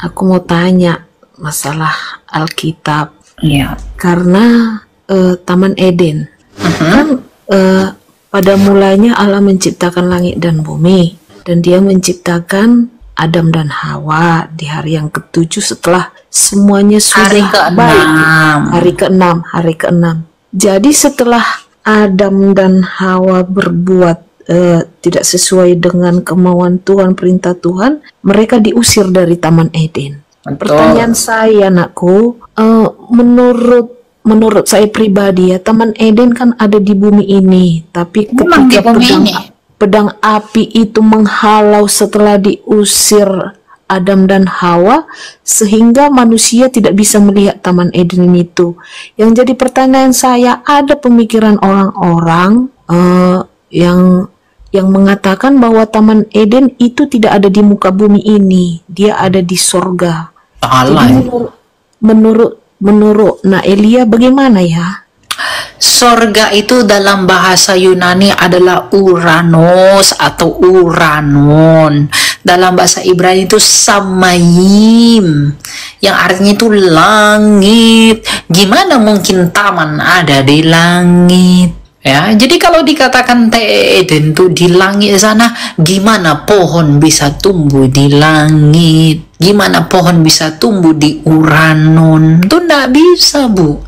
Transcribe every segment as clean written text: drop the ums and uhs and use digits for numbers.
aku mau tanya masalah Alkitab. Iya. Karena Taman Eden kan pada mulanya Allah menciptakan langit dan bumi, dan Dia menciptakan Adam dan Hawa di hari yang ketujuh setelah semuanya sudah baik. Hari keenam. Jadi setelah Adam dan Hawa berbuat tidak sesuai dengan kemauan Tuhan, perintah Tuhan, mereka diusir dari Taman Eden. Betul. Pertanyaan saya, anakku, menurut saya pribadi ya, Taman Eden kan ada di bumi ini, tapi Memang di ketika bumi ini. pedang api itu menghalau setelah diusir Adam dan Hawa, sehingga manusia tidak bisa melihat Taman Eden itu. Yang jadi pertanyaan saya, ada pemikiran orang-orang yang mengatakan bahwa Taman Eden itu tidak ada di muka bumi ini, dia ada di sorga. Salah. Jadi menurut Naelia bagaimana ya? Sorga itu dalam bahasa Yunani adalah Uranus atau Uranon. Dalam bahasa Ibrani itu Samayim, yang artinya itu langit. Gimana mungkin taman ada di langit? Ya, jadi kalau dikatakan Eden itu di langit sana, gimana pohon bisa tumbuh di langit? Gimana pohon bisa tumbuh di Uranon? Itu enggak bisa, Bu.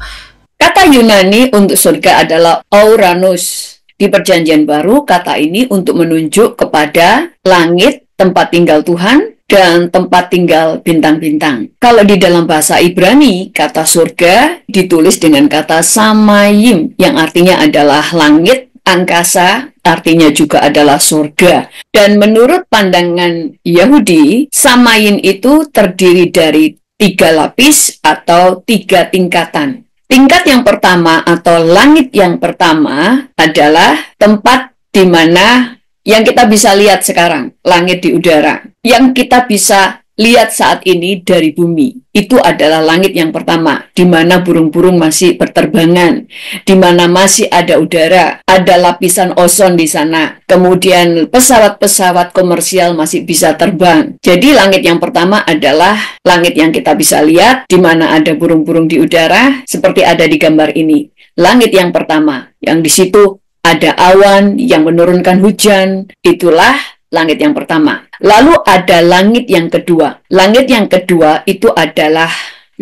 Kata Yunani untuk surga adalah Uranus. Di Perjanjian Baru, kata ini untuk menunjuk kepada langit, tempat tinggal Tuhan, dan tempat tinggal bintang-bintang. Kalau di dalam bahasa Ibrani, kata surga ditulis dengan kata Samayim, yang artinya adalah langit, angkasa, artinya juga adalah surga. Dan menurut pandangan Yahudi, Samayim itu terdiri dari 3 lapis atau 3 tingkatan. Tingkat yang pertama atau langit yang pertama adalah tempat di mana yang kita bisa lihat sekarang, langit di udara. Yang kita bisa lihat saat ini dari bumi, itu adalah langit yang pertama, di mana burung-burung masih berterbangan, di mana masih ada udara, ada lapisan ozon di sana. Kemudian pesawat-pesawat komersial masih bisa terbang. Jadi langit yang pertama adalah langit yang kita bisa lihat, di mana ada burung-burung di udara, seperti ada di gambar ini. Langit yang pertama, yang di situ ada awan yang menurunkan hujan, itulah langit yang pertama. Lalu ada langit yang kedua. Langit yang kedua itu adalah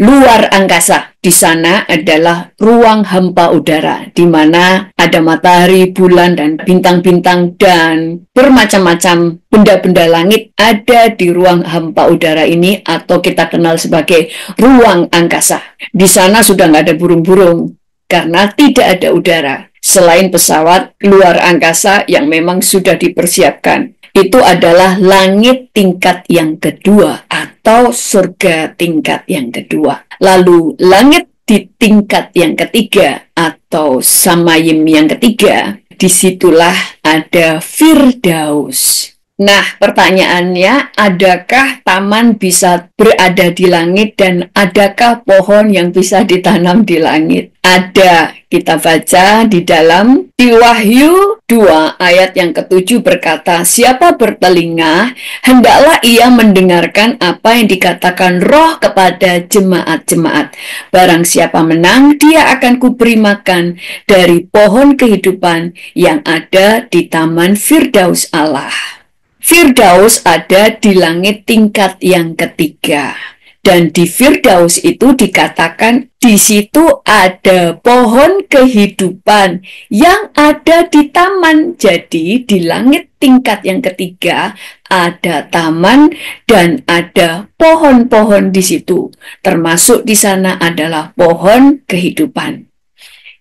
luar angkasa. Di sana adalah ruang hampa udara, di mana ada matahari, bulan, dan bintang-bintang, dan bermacam-macam benda-benda langit ada di ruang hampa udara ini, atau kita kenal sebagai ruang angkasa. Di sana sudah nggak ada burung-burung, karena tidak ada udara, selain pesawat luar angkasa yang memang sudah dipersiapkan. Itu adalah langit tingkat yang kedua atau surga tingkat yang kedua. Lalu langit di tingkat yang ketiga atau Samayim yang ketiga, disitulah ada Firdaus. Nah, pertanyaannya, adakah taman bisa berada di langit dan adakah pohon yang bisa ditanam di langit? Ada. Kita baca di dalam Wahyu 2 ayat yang ke-7 berkata, siapa bertelinga, hendaklah ia mendengarkan apa yang dikatakan Roh kepada jemaat-jemaat. Barang siapa menang, dia akan kuberi makan dari pohon kehidupan yang ada di taman Firdaus Allah. Firdaus ada di langit tingkat yang ketiga. Dan di Firdaus itu dikatakan di situ ada pohon kehidupan yang ada di taman. Jadi di langit tingkat yang ketiga ada taman dan ada pohon-pohon di situ. Termasuk di sana adalah pohon kehidupan.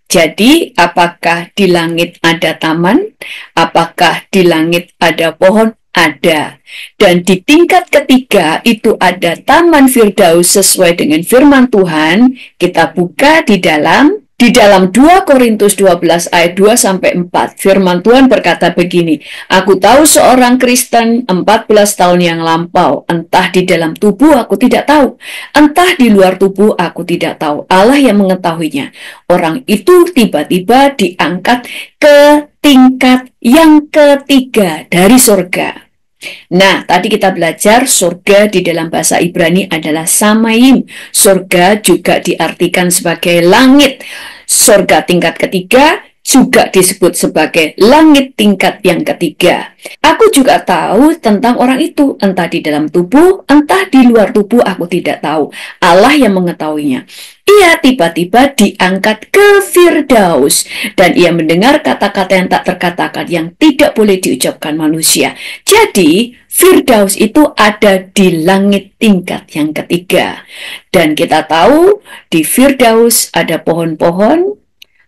Jadi apakah di langit ada taman? Apakah di langit ada pohon? Ada. Dan di tingkat ketiga itu ada Taman Firdaus sesuai dengan firman Tuhan. Kita buka di dalam 2 Korintus 12 ayat 2-4. Firman Tuhan berkata begini, aku tahu seorang Kristen 14 tahun yang lampau, entah di dalam tubuh aku tidak tahu, entah di luar tubuh aku tidak tahu, Allah yang mengetahuinya. Orang itu tiba-tiba diangkat ke tingkat yang ketiga dari surga. Nah, tadi kita belajar surga di dalam bahasa Ibrani adalah samayim. Surga juga diartikan sebagai langit. Surga tingkat ketiga juga disebut sebagai langit tingkat yang ketiga. Aku juga tahu tentang orang itu, entah di dalam tubuh, entah di luar tubuh, aku tidak tahu. Allah yang mengetahuinya. Ia tiba-tiba diangkat ke Firdaus, dan ia mendengar kata-kata yang tak terkatakan, yang tidak boleh diucapkan manusia. Jadi, Firdaus itu ada di langit tingkat yang ketiga. Dan kita tahu di Firdaus ada pohon-pohon,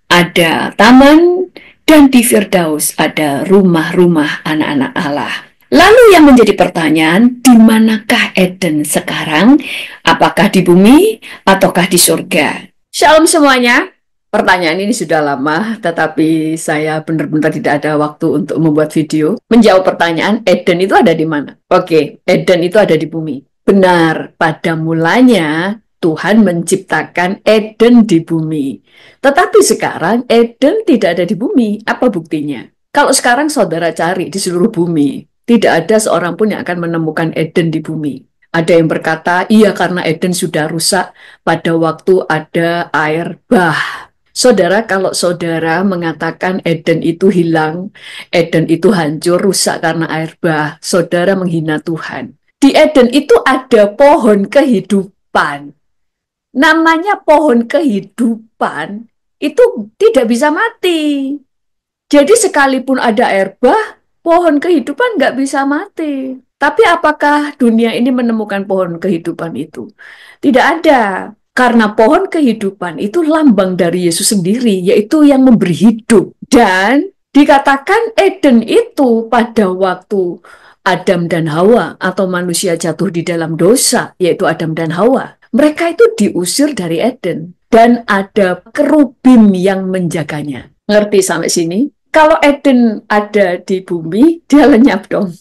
ada taman, dan di Firdaus ada rumah-rumah anak-anak Allah. Lalu yang menjadi pertanyaan, di manakah Eden sekarang? Apakah di bumi ataukah di surga? Shalom semuanya. Pertanyaan ini sudah lama, tetapi saya benar-benar tidak ada waktu untuk membuat video. Menjawab pertanyaan, Eden itu ada di mana? Oke, Eden itu ada di bumi. Benar, pada mulanya Tuhan menciptakan Eden di bumi. Tetapi sekarang Eden tidak ada di bumi. Apa buktinya? Kalau sekarang saudara cari di seluruh bumi, tidak ada seorang pun yang akan menemukan Eden di bumi. Ada yang berkata, iya karena Eden sudah rusak pada waktu ada air bah. Saudara, kalau saudara mengatakan Eden itu hilang, Eden itu hancur, rusak karena air bah, saudara menghina Tuhan. Di Eden itu ada pohon kehidupan. Namanya pohon kehidupan itu tidak bisa mati. Jadi sekalipun ada air bah, pohon kehidupan nggak bisa mati. Tapi apakah dunia ini menemukan pohon kehidupan itu? Tidak ada. Karena pohon kehidupan itu lambang dari Yesus sendiri, yaitu yang memberi hidup. Dan dikatakan Eden itu pada waktu Adam dan Hawa atau manusia jatuh di dalam dosa, yaitu Adam dan Hawa. Mereka itu diusir dari Eden dan ada kerubim yang menjaganya. Ngerti sampai sini? Kalau Eden ada di bumi, dia lenyap dong.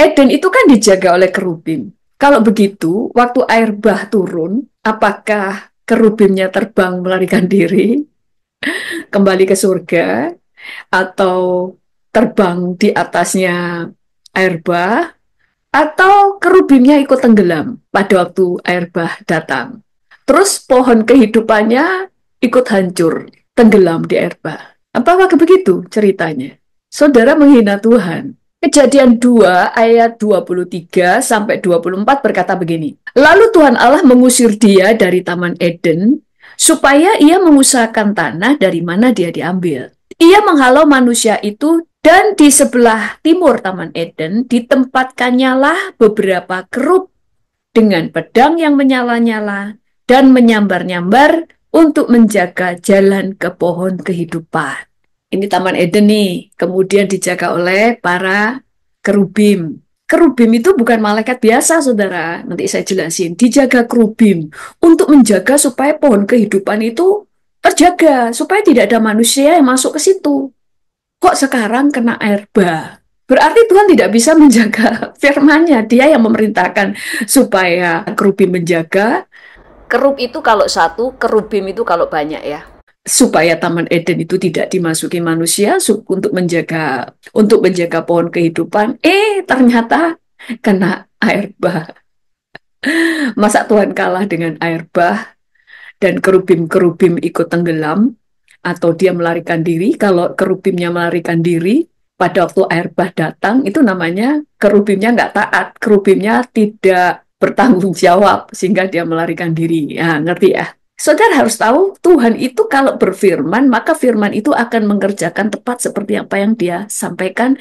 Eden itu kan dijaga oleh kerubim. Kalau begitu, waktu air bah turun, apakah kerubimnya terbang melarikan diri, kembali ke surga, atau terbang di atasnya air bah, atau kerubimnya ikut tenggelam pada waktu air bah datang. Terus pohon kehidupannya ikut hancur, tenggelam di air bah. Apakah begitu ceritanya? Saudara menghina Tuhan. Kejadian 2 ayat 23 sampai 24 berkata begini. Lalu Tuhan Allah mengusir dia dari Taman Eden supaya ia mengusahakan tanah dari mana dia diambil. Ia menghalau manusia itu, dan di sebelah timur Taman Eden ditempatkannya lah beberapa kerub dengan pedang yang menyala-nyala dan menyambar-nyambar untuk menjaga jalan ke pohon kehidupan. Ini Taman Eden nih, kemudian dijaga oleh para kerubim. Kerubim itu bukan malaikat biasa, saudara. Nanti saya jelasin. Dijaga kerubim untuk menjaga supaya pohon kehidupan itu terjaga, supaya tidak ada manusia yang masuk ke situ. Kok sekarang kena air bah? Berarti Tuhan tidak bisa menjaga firman-Nya. Dia yang memerintahkan supaya kerubim menjaga. Kerub itu kalau satu, kerubim itu kalau banyak ya. Supaya Taman Eden itu tidak dimasuki manusia untuk menjaga pohon kehidupan. Ternyata kena air bah. Masa Tuhan kalah dengan air bah dan kerubim-kerubim ikut tenggelam atau dia melarikan diri? Kalau kerubimnya melarikan diri pada waktu air bah datang, itu namanya kerubimnya nggak taat, kerubimnya tidak bertanggung jawab sehingga dia melarikan diri. Ya, ngerti ya? Saudara harus tahu, Tuhan itu kalau berfirman, maka firman itu akan mengerjakan tepat seperti apa yang dia sampaikan,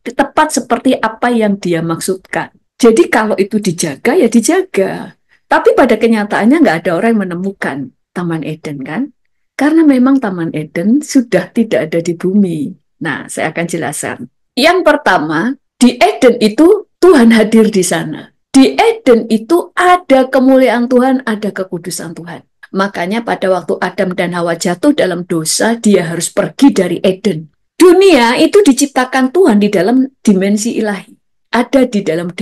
tepat seperti apa yang dia maksudkan. Jadi kalau itu dijaga, ya dijaga. Tapi pada kenyataannya nggak ada orang yang menemukan Taman Eden, kan? Karena memang Taman Eden sudah tidak ada di bumi. Nah, saya akan jelaskan. Yang pertama, di Eden itu Tuhan hadir di sana. Di Eden itu ada kemuliaan Tuhan, ada kekudusan Tuhan. Makanya pada waktu Adam dan Hawa jatuh dalam dosa, dia harus pergi dari Eden. Dunia itu diciptakan Tuhan di dalam dimensi ilahi. Ada di dalam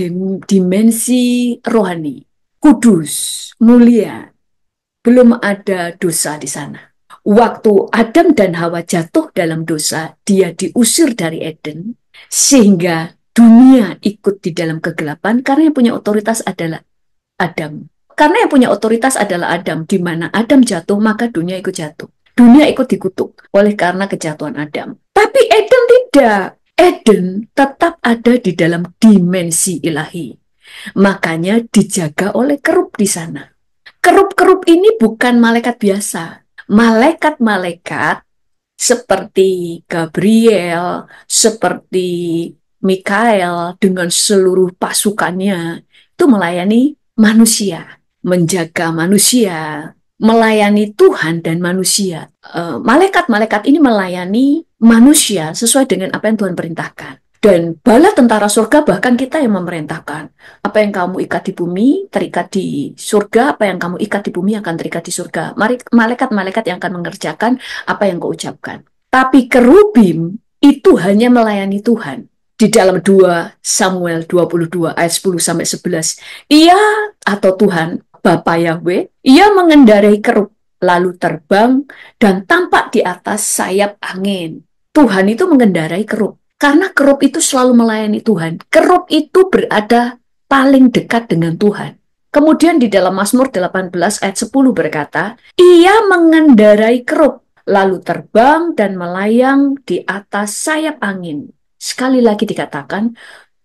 dimensi rohani. Kudus, mulia. Belum ada dosa di sana. Waktu Adam dan Hawa jatuh dalam dosa, dia diusir dari Eden. Sehingga dunia ikut di dalam kegelapan karena yang punya otoritas adalah Adam. Karena yang punya otoritas adalah Adam, di mana Adam jatuh, maka dunia ikut jatuh. Dunia ikut dikutuk oleh karena kejatuhan Adam. Tapi Eden tidak. Eden tetap ada di dalam dimensi ilahi. Makanya dijaga oleh kerup di sana. Kerup-kerup ini bukan malaikat biasa. Malaikat-malaikat seperti Gabriel, seperti Mikael dengan seluruh pasukannya itu melayani manusia, menjaga manusia, melayani Tuhan dan manusia. Malaikat-malaikat ini melayani manusia sesuai dengan apa yang Tuhan perintahkan. Dan bala tentara surga bahkan kita yang memerintahkan. Apa yang kamu ikat di bumi, terikat di surga. Apa yang kamu ikat di bumi akan terikat di surga. Malaikat-malaikat yang akan mengerjakan apa yang kau ucapkan. Tapi kerubim itu hanya melayani Tuhan. Di dalam 2 Samuel 22 ayat 10-11. Ia atau Tuhan, Bapa Yahweh, ia mengendarai kerub, lalu terbang dan tampak di atas sayap angin. Tuhan itu mengendarai kerub. Karena kerub itu selalu melayani Tuhan. Kerub itu berada paling dekat dengan Tuhan. Kemudian di dalam Mazmur 18 ayat 10 berkata, ia mengendarai kerub, lalu terbang dan melayang di atas sayap angin. Sekali lagi dikatakan,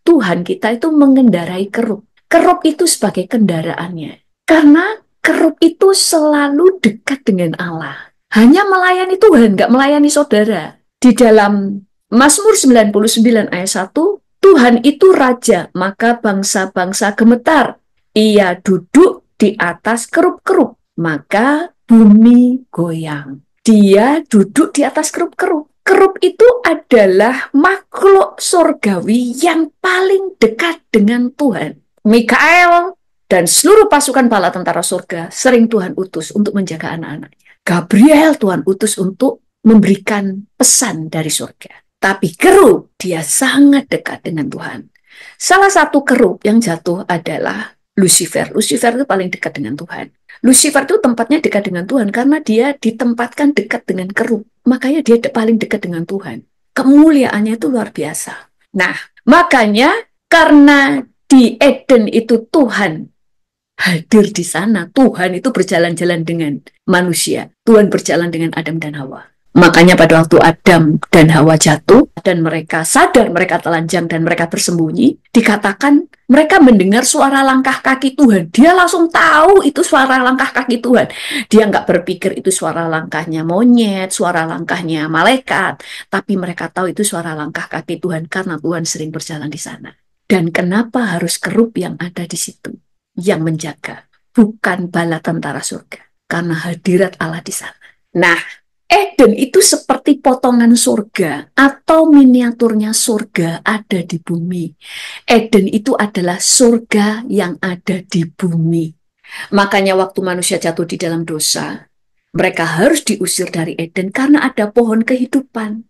Tuhan kita itu mengendarai kerub. Kerub itu sebagai kendaraannya. Karena kerub itu selalu dekat dengan Allah. Hanya melayani Tuhan, nggak melayani saudara. Di dalam Mazmur 99 ayat 1, Tuhan itu raja, maka bangsa-bangsa gemetar. Ia duduk di atas kerub-kerub, maka bumi goyang. Dia duduk di atas kerub-kerub. Kerub itu adalah makhluk surgawi yang paling dekat dengan Tuhan. Mikael dan seluruh pasukan bala tentara surga sering Tuhan utus untuk menjaga anak-anaknya. Gabriel Tuhan utus untuk memberikan pesan dari surga. Tapi kerub, dia sangat dekat dengan Tuhan. Salah satu kerub yang jatuh adalah Lucifer. Lucifer itu paling dekat dengan Tuhan. Lucifer itu tempatnya dekat dengan Tuhan karena dia ditempatkan dekat dengan kerub. Makanya dia paling dekat dengan Tuhan. Kemuliaannya itu luar biasa. Nah, makanya karena di Eden itu Tuhan hadir di sana. Tuhan itu berjalan-jalan dengan manusia. Tuhan berjalan dengan Adam dan Hawa. Makanya pada waktu Adam dan Hawa jatuh dan mereka sadar mereka telanjang dan mereka bersembunyi, dikatakan mereka mendengar suara langkah kaki Tuhan. Dia langsung tahu itu suara langkah kaki Tuhan. Dia nggak berpikir itu suara langkahnya monyet, suara langkahnya malaikat, tapi mereka tahu itu suara langkah kaki Tuhan karena Tuhan sering berjalan di sana. Dan kenapa harus kerub yang ada di situ yang menjaga, bukan bala tentara surga, karena hadirat Allah di sana. Nah, Eden itu seperti potongan surga atau miniaturnya surga ada di bumi. Eden itu adalah surga yang ada di bumi. Makanya waktu manusia jatuh di dalam dosa, mereka harus diusir dari Eden karena ada pohon kehidupan.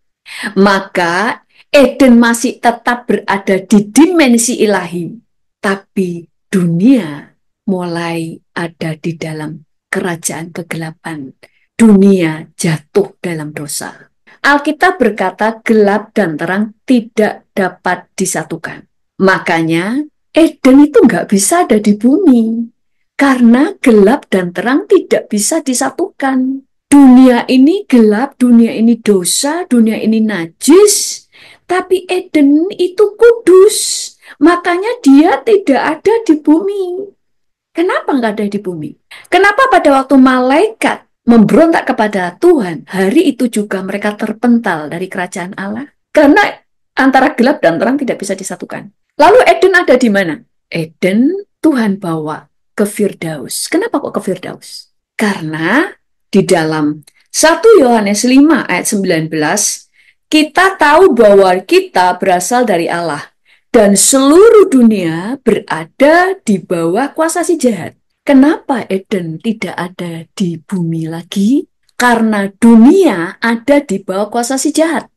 Maka Eden masih tetap berada di dimensi ilahi. Tapi dunia mulai ada di dalam kerajaan kegelapan. Dunia jatuh dalam dosa. Alkitab berkata gelap dan terang tidak dapat disatukan. Makanya Eden itu nggak bisa ada di bumi. Karena gelap dan terang tidak bisa disatukan. Dunia ini gelap, dunia ini dosa, dunia ini najis. Tapi Eden itu kudus. Makanya dia tidak ada di bumi. Kenapa nggak ada di bumi? Kenapa pada waktu malaikat memberontak kepada Tuhan, hari itu juga mereka terpental dari kerajaan Allah? Karena antara gelap dan terang tidak bisa disatukan. Lalu Eden ada di mana? Eden Tuhan bawa ke Firdaus. Kenapa kok ke Firdaus? Karena di dalam 1 Yohanes 5 ayat 19, kita tahu bahwa kita berasal dari Allah dan seluruh dunia berada di bawah kuasa si jahat. Kenapa Eden tidak ada di bumi lagi? Karena dunia ada di bawah kuasa si jahat.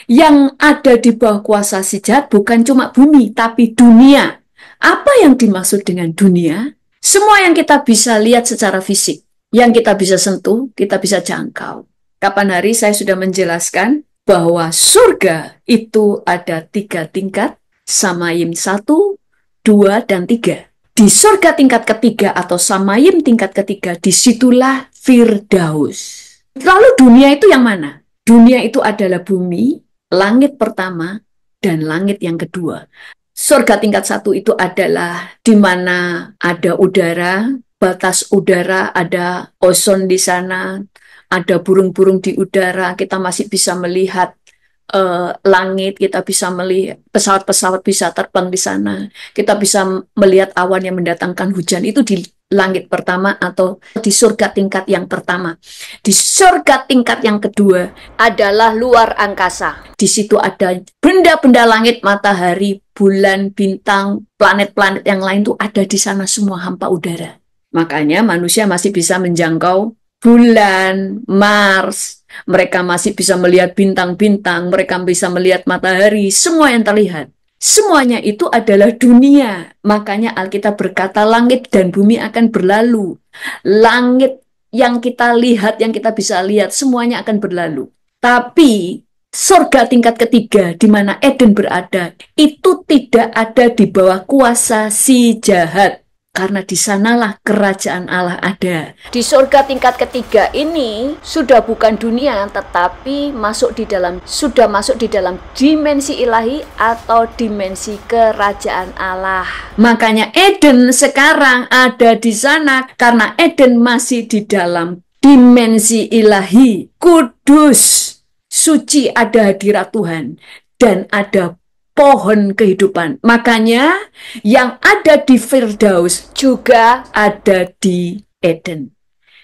Yang ada di bawah kuasa si jahat bukan cuma bumi, tapi dunia. Apa yang dimaksud dengan dunia? Semua yang kita bisa lihat secara fisik, yang kita bisa sentuh, kita bisa jangkau. Kapan hari saya sudah menjelaskan bahwa surga itu ada 3 tingkat. Samayim 1, 2, dan 3. Di surga tingkat ketiga atau Samayim tingkat ketiga, disitulah Firdaus. Lalu dunia itu yang mana? Dunia itu adalah bumi, langit pertama, dan langit yang kedua. Surga tingkat 1 itu adalah di mana ada udara, batas udara, ada ozon di sana, ada burung-burung di udara, kita masih bisa melihat langit, kita bisa melihat pesawat-pesawat bisa terbang di sana, kita bisa melihat awan yang mendatangkan hujan. Itu di langit pertama atau di surga tingkat yang pertama. Di surga tingkat yang kedua adalah luar angkasa. Di situ ada benda-benda langit, matahari, bulan, bintang, planet-planet yang lain tuh ada di sana semua, hampa udara. Makanya manusia masih bisa menjangkau bulan, Mars, mereka masih bisa melihat bintang-bintang, mereka bisa melihat matahari, semua yang terlihat. Semuanya itu adalah dunia. Makanya Alkitab berkata langit dan bumi akan berlalu. Langit yang kita lihat, yang kita bisa lihat, semuanya akan berlalu. Tapi surga tingkat ketiga, di mana Eden berada, itu tidak ada di bawah kuasa si jahat. Karena di sanalah kerajaan Allah ada. Di surga tingkat ketiga ini sudah bukan dunia, tetapi sudah masuk di dalam dimensi ilahi atau dimensi kerajaan Allah. Makanya Eden sekarang ada di sana karena Eden masih di dalam dimensi ilahi, kudus, suci, ada hadirat Tuhan, dan ada pohon kehidupan. Makanya yang ada di Firdaus juga ada di Eden.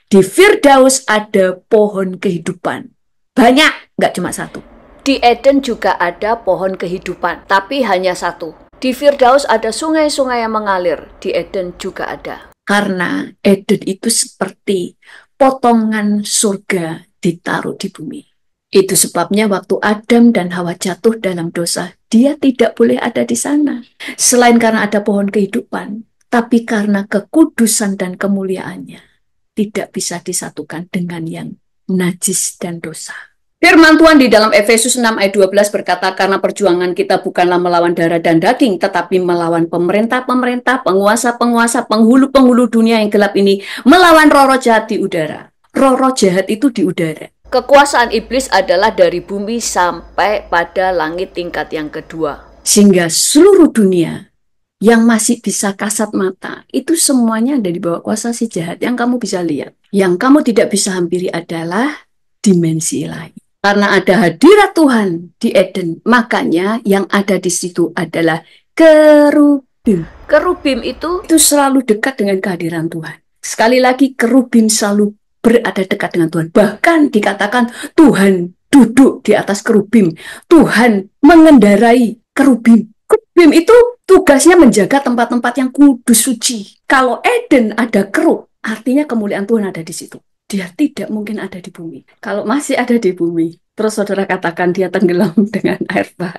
Di Firdaus ada pohon kehidupan. Banyak, nggak cuma satu. Di Eden juga ada pohon kehidupan, tapi hanya satu. Di Firdaus ada sungai-sungai yang mengalir. Di Eden juga ada. Karena Eden itu seperti potongan surga ditaruh di bumi. Itu sebabnya waktu Adam dan Hawa jatuh dalam dosa, dia tidak boleh ada di sana. Selain karena ada pohon kehidupan, tapi karena kekudusan dan kemuliaannya, tidak bisa disatukan dengan yang najis dan dosa. Firman Tuhan di dalam Efesus 6 ayat 12 berkata, karena perjuangan kita bukanlah melawan darah dan daging, tetapi melawan pemerintah-pemerintah, penguasa-penguasa, penghulu-penghulu dunia yang gelap ini, melawan roh-roh jahat di udara. Roh-roh jahat itu di udara. Kekuasaan iblis adalah dari bumi sampai pada langit tingkat yang kedua. Sehingga seluruh dunia yang masih bisa kasat mata, itu semuanya ada di bawah kuasa si jahat yang kamu bisa lihat. Yang kamu tidak bisa hampiri adalah dimensi ilahi. Karena ada hadirat Tuhan di Eden, makanya yang ada di situ adalah kerubim. Kerubim itu selalu dekat dengan kehadiran Tuhan. Sekali lagi, kerubim selalu berada dekat dengan Tuhan. Bahkan dikatakan Tuhan duduk di atas kerubim. Tuhan mengendarai kerubim. Kerubim itu tugasnya menjaga tempat-tempat yang kudus suci. Kalau Eden ada kerub, artinya kemuliaan Tuhan ada di situ. Dia tidak mungkin ada di bumi. Kalau masih ada di bumi, terus saudara katakan dia tenggelam dengan air bah.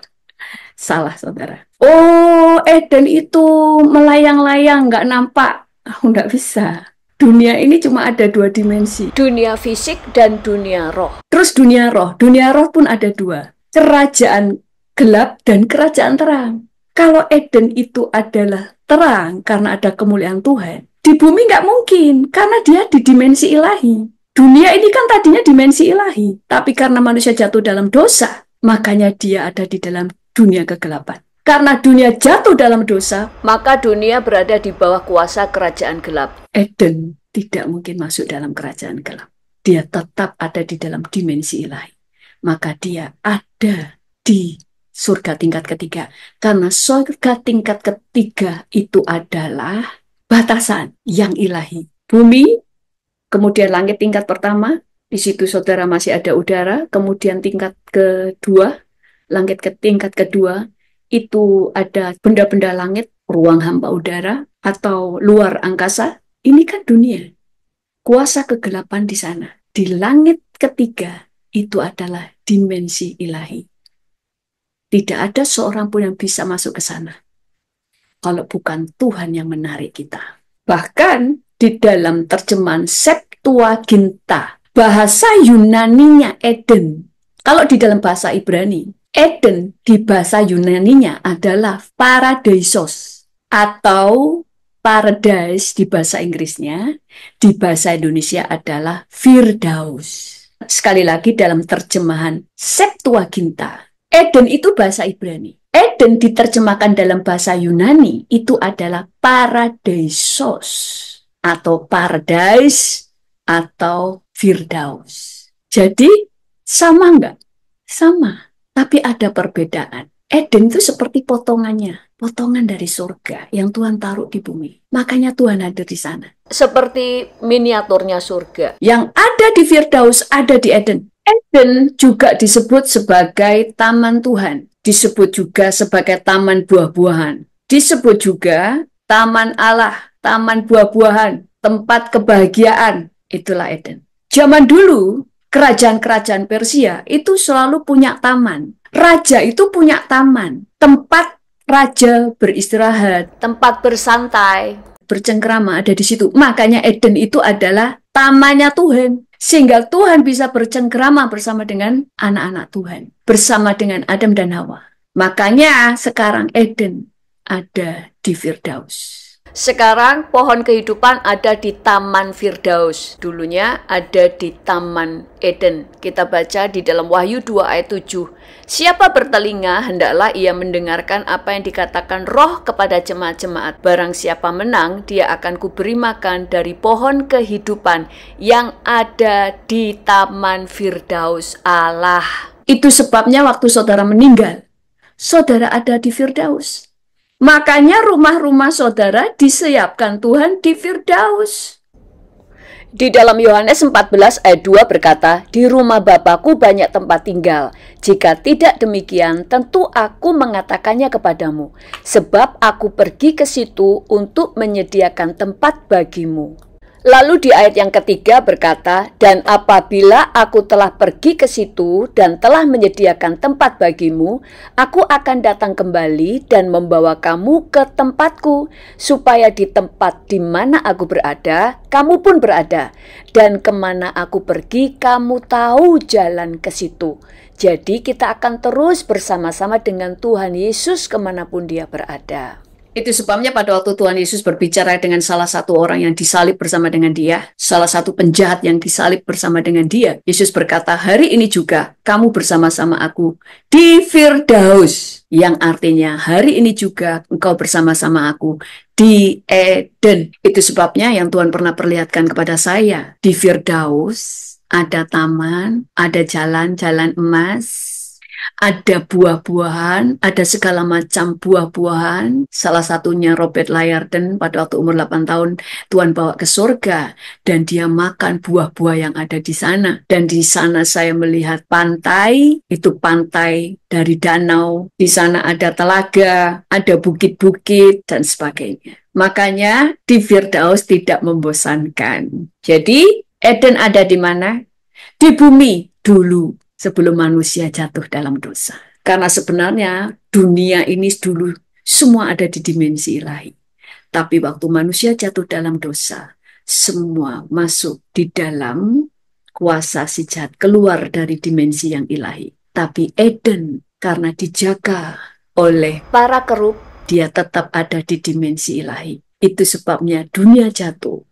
Salah, saudara. Oh, Eden itu melayang-layang, nggak nampak. Nggak bisa. Dunia ini cuma ada dua dimensi. Dunia fisik dan dunia roh. Terus dunia roh. Dunia roh pun ada dua. Kerajaan gelap dan kerajaan terang. Kalau Eden itu adalah terang karena ada kemuliaan Tuhan, di bumi nggak mungkin karena dia di dimensi ilahi. Dunia ini kan tadinya dimensi ilahi. Tapi karena manusia jatuh dalam dosa, makanya dia ada di dalam dunia kegelapan. Karena dunia jatuh dalam dosa, maka dunia berada di bawah kuasa kerajaan gelap. Eden tidak mungkin masuk dalam kerajaan gelap. Dia tetap ada di dalam dimensi ilahi. Maka dia ada di surga tingkat ketiga. Karena surga tingkat ketiga itu adalah batasan yang ilahi. Bumi, kemudian langit tingkat pertama, di situ saudara masih ada udara. Kemudian tingkat kedua, langit ke tingkat kedua, itu ada benda-benda langit, ruang hampa udara, atau luar angkasa. Ini kan dunia. Kuasa kegelapan di sana. Di langit ketiga, itu adalah dimensi ilahi. Tidak ada seorang pun yang bisa masuk ke sana. Kalau bukan Tuhan yang menarik kita. Bahkan di dalam terjemahan Septuaginta, bahasa Yunaninya Eden. Kalau di dalam bahasa Ibrani, Eden di bahasa Yunaninya adalah paradeisos atau paradise di bahasa Inggrisnya, di bahasa Indonesia adalah Firdaus. Sekali lagi dalam terjemahan Septuaginta, Eden itu bahasa Ibrani. Eden diterjemahkan dalam bahasa Yunani itu adalah paradeisos atau paradise atau Firdaus. Jadi sama enggak? Sama, tapi ada perbedaan. Eden itu seperti potongannya, potongan dari surga yang Tuhan taruh di bumi. Makanya Tuhan hadir di sana. Seperti miniaturnya surga. Yang ada di Firdaus ada di Eden. Eden juga disebut sebagai taman Tuhan, disebut juga sebagai taman buah-buahan, disebut juga taman Allah, taman buah-buahan, tempat kebahagiaan. Itulah Eden. Zaman dulu, kerajaan-kerajaan Persia itu selalu punya taman. Raja itu punya taman, tempat raja beristirahat, Tempat bersantai. bercengkrama ada di situ. Makanya Eden itu adalah tamannya Tuhan. Sehingga Tuhan bisa bercengkrama bersama dengan anak-anak Tuhan. Bersama dengan Adam dan Hawa. Makanya sekarang Eden ada di Firdaus. Sekarang pohon kehidupan ada di Taman Firdaus. Dulunya ada di Taman Eden. Kita baca di dalam Wahyu 2 ayat 7. Siapa bertelinga, hendaklah ia mendengarkan apa yang dikatakan Roh kepada jemaat-jemaat. Barang siapa menang, dia akan kuberi makan dari pohon kehidupan yang ada di Taman Firdaus Allah. Itu sebabnya waktu saudara meninggal, saudara ada di Firdaus. Makanya rumah-rumah saudara disiapkan Tuhan di Firdaus. Di dalam Yohanes 14 ayat 2 berkata, di rumah Bapakku banyak tempat tinggal. Jika tidak demikian, tentu aku mengatakannya kepadamu. Sebab aku pergi ke situ untuk menyediakan tempat bagimu. Lalu di ayat yang ketiga berkata, dan apabila aku telah pergi ke situ dan telah menyediakan tempat bagimu, aku akan datang kembali dan membawa kamu ke tempatku, supaya di tempat di mana aku berada, kamu pun berada. Dan kemana aku pergi, kamu tahu jalan ke situ. Jadi kita akan terus bersama-sama dengan Tuhan Yesus kemanapun dia berada. Itu sebabnya pada waktu Tuhan Yesus berbicara dengan salah satu orang yang disalib bersama dengan dia, salah satu penjahat yang disalib bersama dengan dia, Yesus berkata, hari ini juga kamu bersama-sama aku di Firdaus. Yang artinya hari ini juga engkau bersama-sama aku di Eden. Itu sebabnya yang Tuhan pernah perlihatkan kepada saya. Di Firdaus ada taman, ada jalan-jalan emas, ada buah-buahan, ada segala macam buah-buahan. Salah satunya Robert Layarden pada waktu umur 8 tahun Tuhan bawa ke surga dan dia makan buah-buah yang ada di sana. Dan di sana saya melihat pantai, itu pantai dari danau. Di sana ada telaga, ada bukit-bukit dan sebagainya. Makanya di Firdaus tidak membosankan. Jadi Eden ada di mana? Di bumi dulu, sebelum manusia jatuh dalam dosa. Karena sebenarnya dunia ini dulu semua ada di dimensi ilahi. Tapi waktu manusia jatuh dalam dosa, semua masuk di dalam kuasa si jahat, keluar dari dimensi yang ilahi. Tapi Eden karena dijaga oleh Para kerub, dia tetap ada di dimensi ilahi. Itu sebabnya dunia jatuh.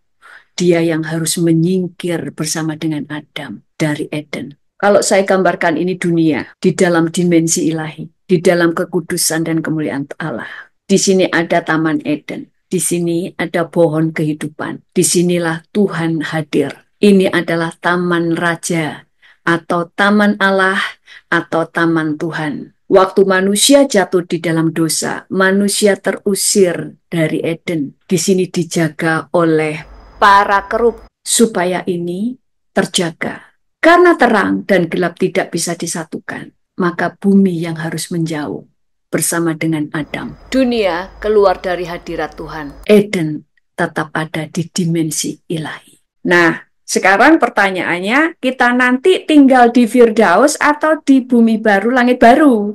Dia yang harus menyingkir bersama dengan Adam dari Eden. Kalau saya gambarkan ini dunia di dalam dimensi ilahi, di dalam kekudusan dan kemuliaan Allah. Di sini ada Taman Eden, di sini ada pohon kehidupan. Disinilah Tuhan hadir. Ini adalah Taman Raja atau Taman Allah atau Taman Tuhan. Waktu manusia jatuh di dalam dosa, manusia terusir dari Eden. Di sini dijaga oleh para kerub, supaya ini terjaga. Karena terang dan gelap tidak bisa disatukan, maka bumi yang harus menjauh bersama dengan Adam. dunia keluar dari hadirat Tuhan. Eden tetap ada di dimensi ilahi. Nah, sekarang pertanyaannya, kita nanti tinggal di Firdaus atau di bumi baru, langit baru?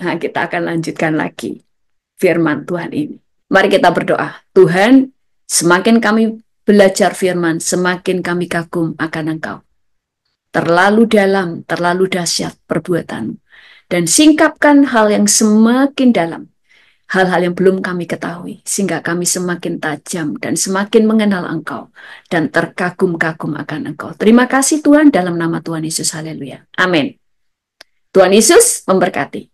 Nah, kita akan lanjutkan lagi firman Tuhan ini. Mari kita berdoa. Tuhan, semakin kami belajar firman, semakin kami kagum akan Engkau. Terlalu dalam, terlalu dahsyat perbuatan. dan singkapkan hal yang semakin dalam, hal-hal yang belum kami ketahui, sehingga kami semakin tajam dan semakin mengenal Engkau dan terkagum-kagum akan Engkau. Terima kasih Tuhan, dalam nama Tuhan Yesus, haleluya. Amin. Tuhan Yesus memberkati.